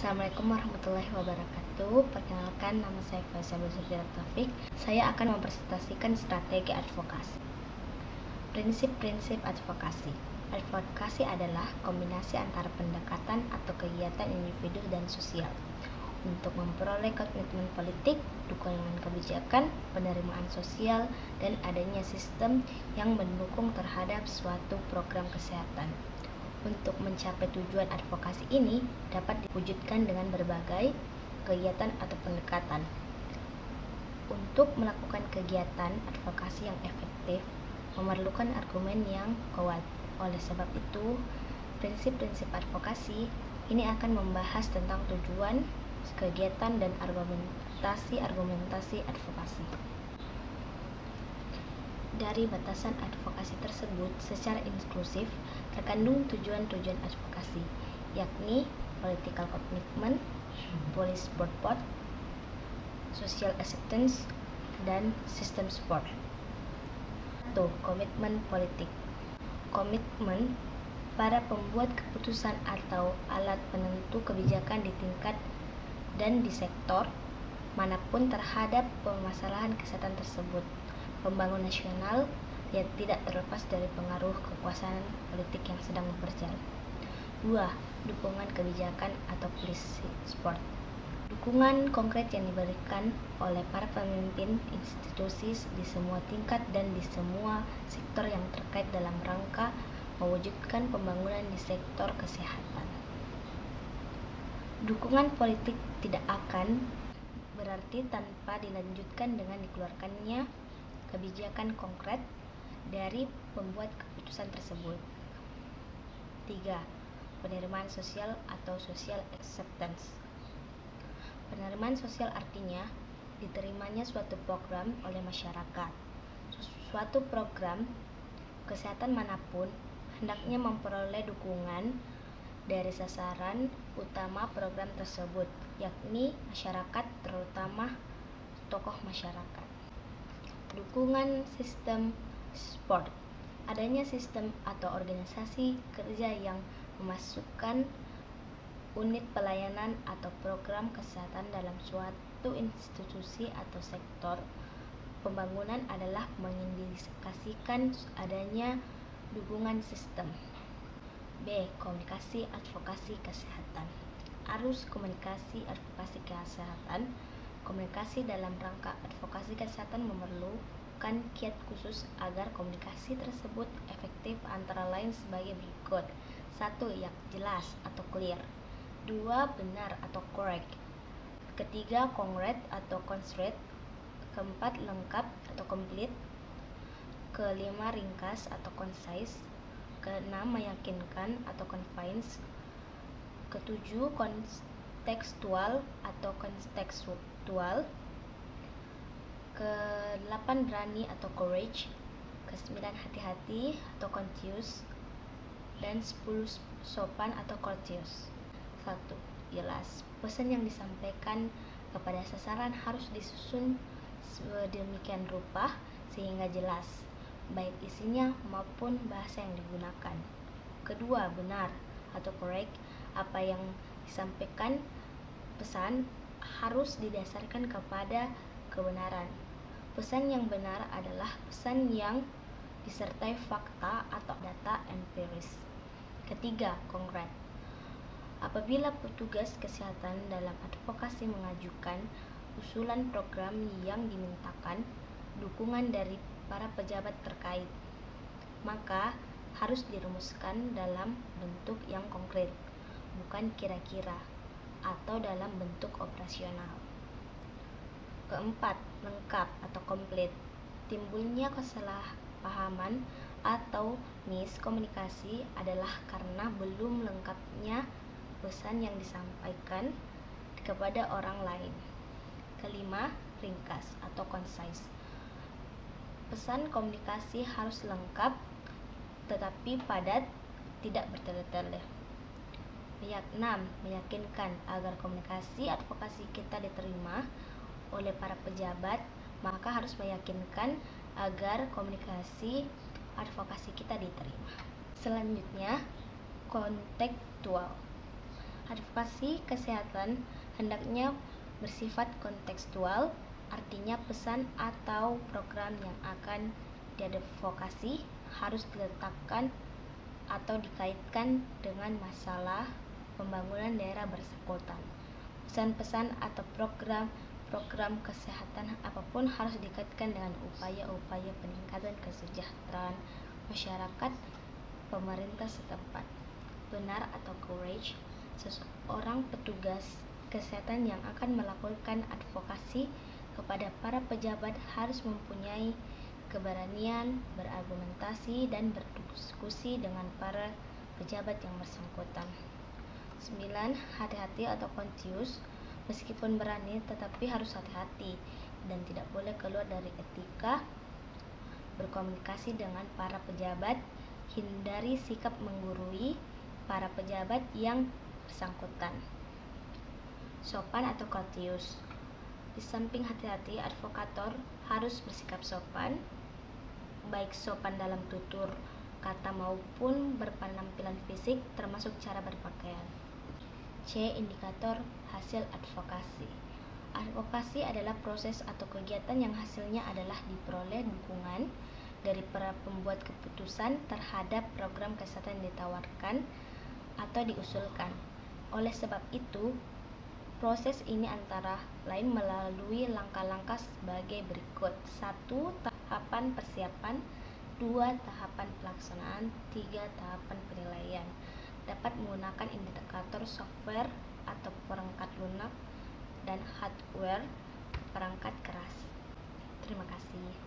Assalamualaikum warahmatullahi wabarakatuh. Perkenalkan, nama saya Faisal Zulfikar Taufik. Saya akan mempresentasikan strategi advokasi. Prinsip-prinsip advokasi. Advokasi adalah kombinasi antara pendekatan atau kegiatan individu dan sosial untuk memperoleh komitmen politik, dukungan kebijakan, penerimaan sosial, dan adanya sistem yang mendukung terhadap suatu program kesehatan. Untuk mencapai tujuan advokasi ini dapat diwujudkan dengan berbagai kegiatan atau pendekatan. Untuk melakukan kegiatan advokasi yang efektif memerlukan argumen yang kuat. Oleh sebab itu, prinsip-prinsip advokasi ini akan membahas tentang tujuan, kegiatan, dan argumentasi advokasi. Dari batasan advokasi tersebut secara inklusif terkandung tujuan-tujuan advokasi, yakni political commitment, policy support, social acceptance, dan system support. 1. Komitmen politik. Komitmen para pembuat keputusan atau alat penentu kebijakan di tingkat dan di sektor manapun terhadap permasalahan kesehatan tersebut. Pembangunan nasional yang tidak terlepas dari pengaruh kekuasaan politik yang sedang berjalan. 2. Dukungan kebijakan atau policy support. Dukungan konkret yang diberikan oleh para pemimpin institusi di semua tingkat dan di semua sektor yang terkait dalam rangka mewujudkan pembangunan di sektor kesehatan. Dukungan politik tidak akan berarti tanpa dilanjutkan dengan dikeluarkannya kebijakan konkret dari pembuat keputusan tersebut. 3. Penerimaan sosial atau social acceptance. Penerimaan sosial artinya diterimanya suatu program oleh masyarakat. Suatu program kesehatan manapun hendaknya memperoleh dukungan dari sasaran utama program tersebut, yakni masyarakat, terutama tokoh masyarakat. Dukungan sistem support. Adanya sistem atau organisasi kerja yang memasukkan unit pelayanan atau program kesehatan dalam suatu institusi atau sektor pembangunan adalah mengindikasikan adanya dukungan sistem. B. Komunikasi advokasi kesehatan. Arus komunikasi advokasi kesehatan. Komunikasi dalam rangka advokasi kesehatan memerlukan kiat khusus agar komunikasi tersebut efektif, antara lain sebagai berikut. 1. Yang jelas atau clear. 2. Benar atau correct. 3. Concrete atau concrete. 4. Lengkap atau complete. 5. Ringkas atau concise. 6. Meyakinkan atau convince. 7. Kontekstual atau kontekstual. 8. Berani atau courage. 9. Hati-hati atau courteous. Dan 10. Sopan atau courteous. 1. Jelas. Pesan yang disampaikan kepada sasaran harus disusun sedemikian rupa sehingga jelas, baik isinya maupun bahasa yang digunakan. Kedua, benar atau correct. Apa yang disampaikan pesan harus didasarkan kepada kebenaran. Pesan yang benar adalah pesan yang disertai fakta atau data empiris. Ketiga, konkret. Apabila petugas kesehatan dalam advokasi mengajukan usulan program yang dimintakan dukungan dari para pejabat terkait, maka harus dirumuskan dalam bentuk yang konkret, bukan kira-kira atau dalam bentuk operasional. Keempat, lengkap atau komplit. Timbulnya kesalahpahaman atau miskomunikasi adalah karena belum lengkapnya pesan yang disampaikan kepada orang lain. Kelima, ringkas atau concise. Pesan komunikasi harus lengkap tetapi padat, tidak bertele-tele. 6. Meyakinkan. Agar komunikasi advokasi kita diterima oleh para pejabat, maka harus meyakinkan agar komunikasi advokasi kita diterima. Selanjutnya, kontekstual. Advokasi kesehatan hendaknya bersifat kontekstual, artinya pesan atau program yang akan diadvokasi harus diletakkan atau dikaitkan dengan masalah pembangunan daerah bersangkutan. Pesan-pesan atau program kesehatan apapun harus dikaitkan dengan upaya-upaya peningkatan kesejahteraan masyarakat pemerintah setempat. Benar atau courage, seseorang petugas kesehatan yang akan melakukan advokasi kepada para pejabat harus mempunyai keberanian berargumentasi dan berdiskusi dengan para pejabat yang bersangkutan. 9. Hati-hati atau conscious, meskipun berani tetapi harus hati-hati dan tidak boleh keluar dari etika berkomunikasi dengan para pejabat. Hindari sikap menggurui para pejabat yang bersangkutan. Sopan atau courteous, di samping hati-hati, advokator harus bersikap sopan, baik sopan dalam tutur kata maupun berpenampilan fisik, termasuk cara berpakaian. C. Indikator hasil advokasi. Advokasi adalah proses atau kegiatan yang hasilnya adalah diperoleh dukungan dari para pembuat keputusan terhadap program kesehatan yang ditawarkan atau diusulkan. Oleh sebab itu, proses ini antara lain melalui langkah-langkah sebagai berikut. 1. Tahapan persiapan. 2. Tahapan pelaksanaan. 3. Tahapan penilaian. Dapat menggunakan indikator software atau perangkat lunak dan hardware perangkat keras. Terima kasih.